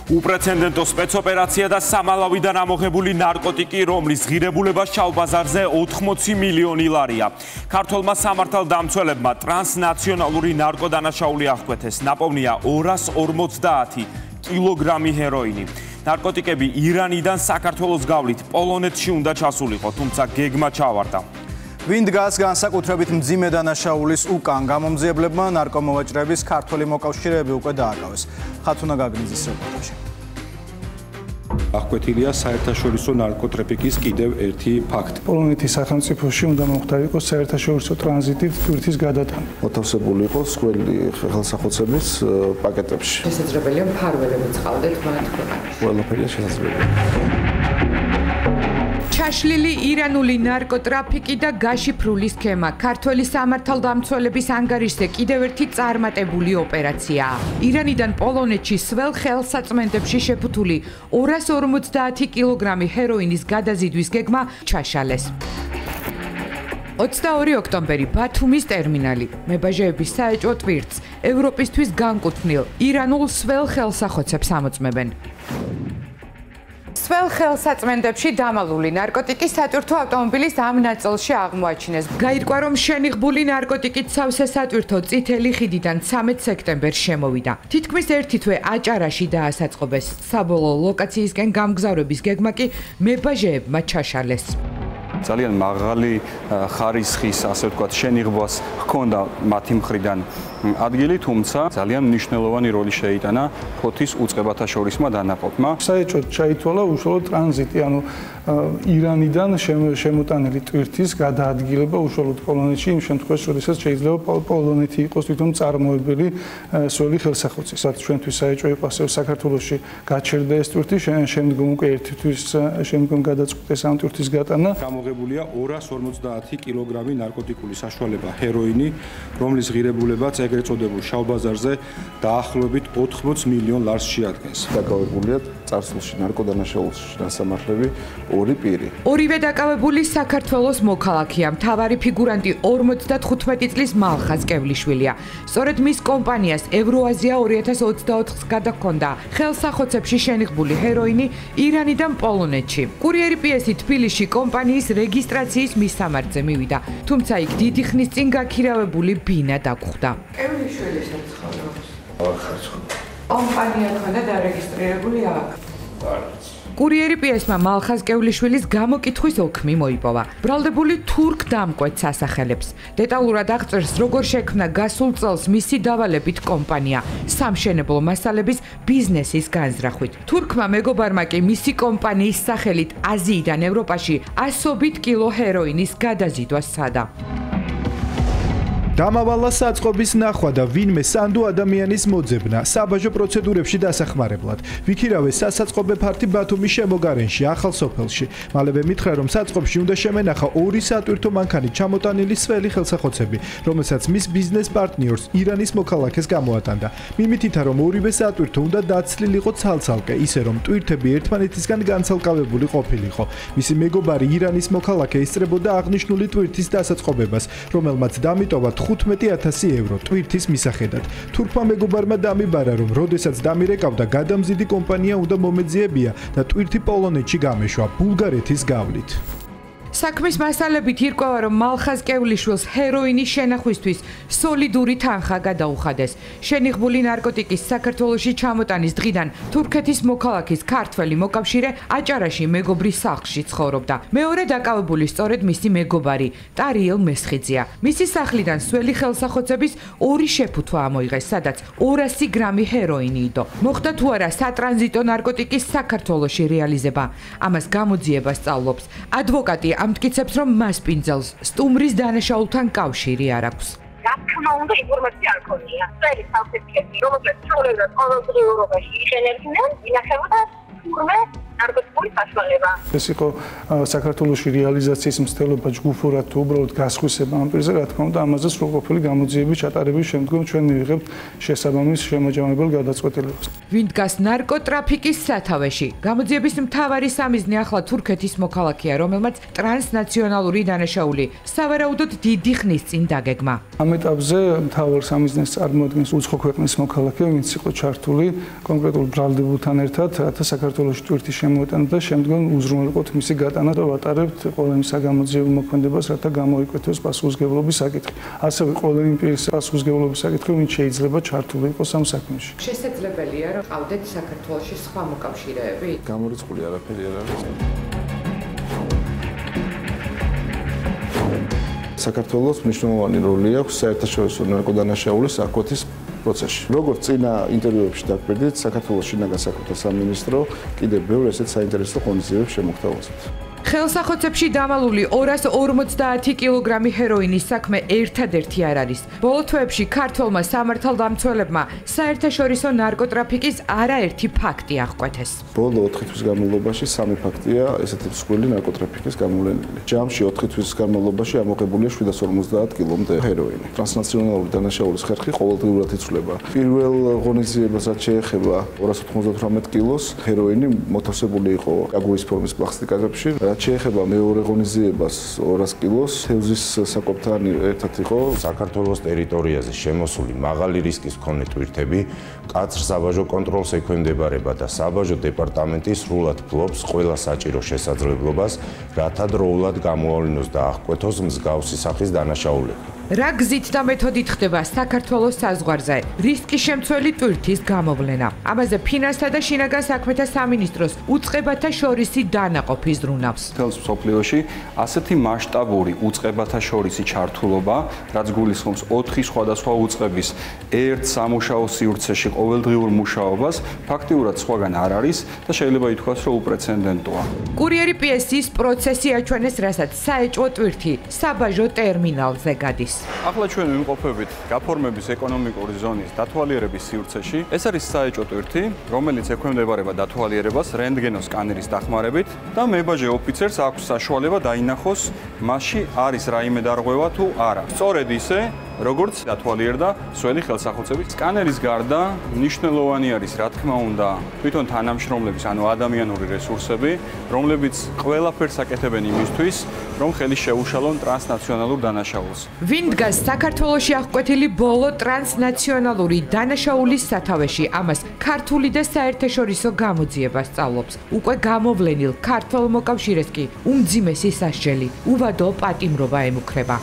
უპრეცედენტო სპეცოპერაცია და სამალავიდან ამოღებული ნარკოტიკი, რომლის ღირებულება შავბაზარზე 80 მილიონი ლარია. ქართველმა სამართალდამცველებმა ტრანსნაციონალური ნარკოდანაშაული აღკვეთეს. ნაპოვნია 250 კილოგრამი ჰეროინი. ნარკოტიკები ირანიდან საქართველოს გავლით პოლონეთში უნდა ჩასულიყო, თუმცა გეგმა ჩავარდა. ვინ დგას განსაკუთრებით მძიმე დანაშაულის უკან, გამომძიებლებმა ნარკომოვაჭრების ქართველი მოკავშირეები უკვე დააკავეს. ხათუნა გაგნიძის რეპორტაჟი. აღკვეთილია საერთაშორისო ნარკოტრაფიკის კიდევ ერთი ფაქტი. პოლონეთის სახელმწიფოში უნდა მოხდარიყოს საერთაშორისო ტრანზიტით ტვირთის გადატანა. მოთავსებული იყო სხველი ხელსახოცების პაკეტებში. შესაძლებელია მფარველებიც ყავდეთ მათ ქვეყანაში. ყველაფერია შესაძლებელი. ჩაშლილი ირანული ნარკოტრაფიკი და გაშიფრული სქემა. ქართველი სამართალდამცველების ანგარიშზე კიდევ ერთი წარმატებული ოპერაციაა. ირანიდან პოლონეთში სველ ხელსაწმენდებში შეფუთული 250 კილოგრამი ჰეროინის გადაზიდვის გეგმა ჩაშალეს. 22 ოქტომბერი ბათუმის ტერმინალი. მებაჟეების საეჭვო ტვირთს ევროპისთვის განკუთვნილ ირანულ სველ ხელსახოცებს ამოწმებენ. სველ ხელსაწმენდებში დამალული ნარკოტიკი სატვირთო ავტომობილის ამ ნაწილში აღმოაჩინეს. გაირკვა, რომ შენიღბული ნარკოტიკით სავსე სატვირთო წითელი ხიდიდან 13 სექტემბერს შემოვიდა. თითქმის ერთი თვე აჭარაში დაასაწყობეს. საბოლოო ლოკაციისკენ გამგზავრების გეგმა კი მებაჟეებმა ჩაშალეს. ძალიან მაღალი ხარისხის, ასე ვთქვათ, შენიღბვას ჰქონდა მათი მხრიდან ადგილი, თუმცა ძალიან მნიშვნელოვანი როლი შეიტანა ფოთის უწყებათა შორისმა დანაყოფმა. საეჭვოდ ჩაითვალა უშუალო ტრანზიტი, ანუ ირანიდან შემოტანილი ტვირთის გადაადგილება უშუალოდ პოლონეთში, იმ შემთხვევაში, როდესაც შეიძლება პოლონეთი იყოს თვითონ წარმოებული სველი ხელსახოცი. სადაც ჩვენთვის საეჭვო იყო ასევე საქართველოში გაჩერდა ეს ტვირთი, შემდგომ უკვე ერთი თვის შემდგომ გადაწყვეტეს ამ ტვირთის გატანა. გამოგებულია 250 კილოგრამი ნარკოტიკული საშუალება ჰეროინი, რომლის ღირებულებაც ეგრეთ წოდებულ შავბაზარზე დაახლოებით 80 მილიონ ლარს შეადგენს. დაკავებულია წარსულში ნარკოდანაშაულში დასამართლები ორი პირი. ორივე დაკავებული საქართველოს მოქალაქეა. მთავარი ფიგურანტი 55 წლის მალხაზ კევლიშვილია. სწორედ მის კომპანიას ევროაზია 2024-ს გადაჰქონდა ხელსახოცებში შენიღბული ჰეროინი ირანიდან პოლონეთში. კურიერი პიესი თბილისში კომპანიის რეგისტრაციის მისამართზე მივიდა, თუმცა იქ დიდი ხნის წინ გაქირავებული ბინა დაგხვდა. კევლიშვილის ცხოვრობს. კომპანია ქონდა დარეგისტრირებული აქ. კურიერი პიესმა მალხაზ კევლიშვილის გამოკითხვის ოქმი მოიპოვა. ბრალდებული თურქ დამკვეთს ასახელებს. დეტალურად აღწერს, როგორ შექმნა გასულ წელს მისი დავალებით კომპანია სამშენებლო მასალების ბიზნესის განზრახვით. თურქმა მეგობარმა კი მისი კომპანიის სახელით აზიიდან ევროპაში 100 კილო ჰეროინის გადაზიდვა სცადა. დამავალა საწყობის ნახვა და ვინმე სანდო ადამიანის მოძებნა საბაჟო პროცედურებში დასახმარებლად. ვიქირავეს სასაწყობე ფართი ბათუმის შემოგარენში, ახალ სოფელში. მალევე მითხრა, რომ საწყობში უნდა შემენახა ორი სატვირთო მანქანით ჩამოტანილი სველი ხელსახოცები, რომელსაც მის ბიზნეს პარტნიორს ირანის მოქალაქეს გამოატანდა. მიმითითა, რომ ორივე სატვირთო უნდა დაცლილიყო ცალ-ცალკე, ისე რომ ტვირთები ერთმანეთისგან განცალკავებული ყოფილიყო. მისი მეგობარი ირანის მოქალაქე ესწრებოდა აღნიშნული ტვირთის დასაწყობებას, რომელმაც დამიტოვა 15,000 евро ტვირთის მისახედად. თურქმა მეგობარმა დამიბარა, რომ როდესაც დამირეკავდა გადამზიდი კომპანია უნდა მომეძიებია და ტვირთი პოლონეთში გამეშვა ბულგარეთის გავლით. საქმის მასალებით ირკვევა, რომ მალხაზ კევლიშვილს ჰეროინის შენახვისთვის სოლიდური თანხა გადაუხადეს. შენიღბული ნარკოტიკის საქართველოში ჩამოტანის დღიდან თურქეთის მოქალაქის ქართველი მოკავშირე აჭარაში მეგობრის სახლში ცხოვრობდა. მეორე დაკავებული სწორედ მისი მეგობარი ტარიელ მესხიძეა. მისი სახლიდან სველი ხელსახოცების ორი შეფუთვა ამოიღეს, სადაც 200 გრამი ჰეროინი იდო. მოხდა თუ არა სატრანზიტო ნარკოტიკის საქართველოში რეალიზება. ამას გამოძიება სწავლობს. ადვოკატი ამტკიცებს, რომ მას პინძელს სტუმრის დანაშაულთან კავშირი არ აქვს. რა თქმა უნდა, ინფორმაცია არ ქონია. წელი სამსეთქები, რომელსაც ჩვეულებრივ ყოველდღიურ ევროპაში იშენებდნენ, ინახებოდა თურმე ნარკოტიკული საშუალება. ეს იყო საქართველოში რეალიზაციის მცდელობა ჯგუფურად თუ უბრალოდ გასხვისება ამ პირზე, რა თქმა უნდა, ამაზე სრულყოფილი გამოძიების ჩატარების შემდგომ ჩვენ მივიღებთ შესაბამის შემაჯამებელ გადაწყვეტილებას. ვინ დგას ნარკოტრაფიკის სათავეში? გამოძიების მთავარი სამიზნე ახლა თურქეთის მოქალაქეა, რომელმაც ტრანსნაციონალური დანაშაული სავარაუდოდ დიდი ხნის წინ დაგეგმა. ამ ეტაპზე მთავარ სამიზნეს წარმოადგენს უცხო ქვეყნის მოქალაქე, ვინც იყო ჩართული კონკრეტულ ბრალდებულთან ერთად, რათა საქართველოში ტვირთი შემოეტანა და შემდგომ უზრუნველყოთ მისი გატანა და ვატარებთ ყოველ საგამოძიებელ მოქმედებას, რათა გამოიკვეთოს პასუხისმგებლობის საკითხი. ასევე ყოველ იმ პირის პასუხისმგებლობის საკითხი, ვინც შეიძლება ჩართული იყოს ამ საქმეში. შესაძლებელია, რომ ყავდეთ საქართველოში სხვა მოკავშირეები? გამორიცხული არაფერი არ არის. საქართველოს მნიშვნელოვანი როლი აქვს საერთაშორისო ნარკოდანაშაულის აღკვეთის პროცესში. როგორც წინა ინტერვიუებში დაგვირდით, საქართველოს შინაგან საქმეთა სამინისტრო კიდევ ბევრ ესეთ საინტერესო ღონისძიებებს შემოგთავაზებთ. ხელსახოცებში დამალული 250 კილოგრამი ჰეროინის საქმე ერთადერთი არ არის. ბოლო თვეებში ქართველმა სამართალდამცველებმა საერთაშორისო ნარკოტრაფიკის არაერთი ფაქტი აღკვეთეს. ბოლო 4 თვის განმავლობაში 3 ფაქტია ესეთი მსხვილი ნარკოტრაფიკის გამოვლენილი. ჯამში 4 თვის განმავლობაში ამოღებულია 750 კილომდე ჰეროინი. ტრანსნაციონალური დანაშაულის ხერხი ყოველდღიურად იცვლება. პირველ ღონისძიებასაც შეეხება 298 კილოს ჰეროინი მოთავსებული იყო კაგურის ფორმის პლასტიკარებში. რაც შეეხება მეორე ღონისძიებას 200 კილოს თევზის საკვებთან ერთად იყო საქართველოს ტერიტორიაზე შემოსული მაღალი რისკის მქონე ტვირთები კაცრ საბაჟო კონტროლს ექვემდებარება და საბაჟო დეპარტამენტი სრულად ფლობს ყველა საჭირო შესაძლებლობას, რათა დროულად გამოავლინოს და აღკვეთოს მსგავსი სახის დანაშაულები. რა გზით და მეთოდით ხდება საქართველოს საზღვარზე რისკის შემცველი ტვირთის გამოვლენა? ამაზე ფინანსთა და შინაგან საქმეთა სამინისტროს უწყებათა შორისი დანაყოფი ზრუნავს. მთელს მსოფლიოში ასეთი მასშტაბური უწყებათა შორისი ჩართულობა, რაც გულისხმობს 4 სხვადასხვა უწყების ერთ სამუშაო სივრცეში ყოველდღიურ მუშაობას, ფაქტიურად სხვაგან არ არის და შეიძლება ითქვას, რომ უპრეცედენტოა. კურიერი პიესის პროცესი აჩვენეს, რასაც საეჭვო ტვირთი საბაჟო ტერმინალზე გადის. ახლა ჩვენ ვიმყოფებით გაფორმების ეკონომიკური ზონის დათვალიერების სივრცეში. ეს არის საეჭვო ტვირთი, რომელიც ექვემდებარება დათვალიერებას რენტგენოს სკანერის დახმარებით და მებაჟე ოფიცერს აქვს საშუალება დაინახოს, მასში არის რაიმე დარღვევა თუ არა. სწორედ ისე, როგორც დათვალიერდა მსველი ხელსახოცების. სკანერის გარდა მნიშვნელოვანი არის, რა თქმა უნდა, თვითონ თანამშრომლების, ანუ ადამიანური რესურსები, რომლებიც ყველაფერს აკეთებენ იმისთვის, რომ ხელი შეუშალონ ტრანსნაციონალურ დანაშაულს. ვინ დგას საქართველოში აღკვეთილი ბოლო ტრანსნაციონალური დანაშაულის სათავეში? ამას ქართული და საერთაშორისო გამოძიება სწავლობს. უკვე გამოვლენილ ქართველ მოკავშირეს კი უმძიმესი სასჯელი, უვადო პატიმრობა ემუქრება.